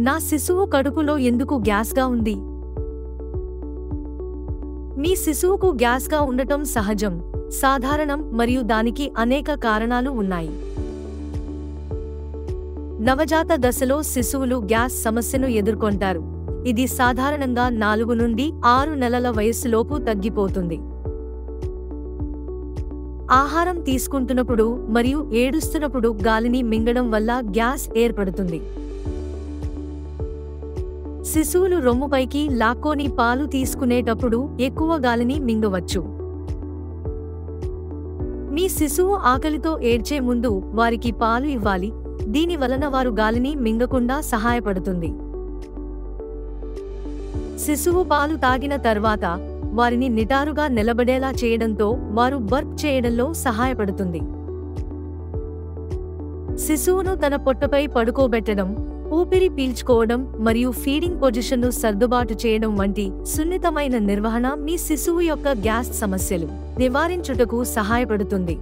నా శిశువు కడుపులో ఎందుకు గ్యాస్గా ఉంది? మీ శిశువుకు గ్యాస్గా ఉండటం సహజం, సాధారణం మరియు దానికి అనేక కారణాలు ఉన్నాయి. నవజాత దశలో శిశువులు గ్యాస్ సమస్యను ఎదుర్కొంటారు. ఇది సాధారణంగా 4 నుండి 6 నెలల వయస్సులోపు తగ్గిపోతుంది. ఆహారం తీసుకుంటున్నప్పుడు మరియు ఏడుస్తున్నప్పుడు గాలిని మింగడం వల్ల గ్యాస్ ఏర్పడుతుంది. శిశువులు రొమ్ముపైకి లాక్కొని పాలు తీసుకునేటప్పుడు ఎక్కువ గాలిని మింగవచ్చు. మీ శిశువు ఆకలితో ఏడ్చే ముందు వారికి పాలు ఇవ్వాలి, దీని వలన వారు గాలిని మింగకుండా సహాయపడుతుంది. శిశువు పాలు తాగిన తర్వాత వారిని నిటారుగా నిలబడేలా చేయడంతో వారు బర్ప్ చేయడంలో సహాయపడుతుంది. శిశువును తన పొట్టపై పడుకోబెట్టడం, ఊపిరి పీల్చుకోవడం మరియు ఫీడింగ్ పొజిషన్ను సర్దుబాటు చేయడం వంటి సున్నితమైన నిర్వహణ మీ శిశువు యొక్క గ్యాస్ సమస్యలు నివారించుటకు సహాయపడుతుంది.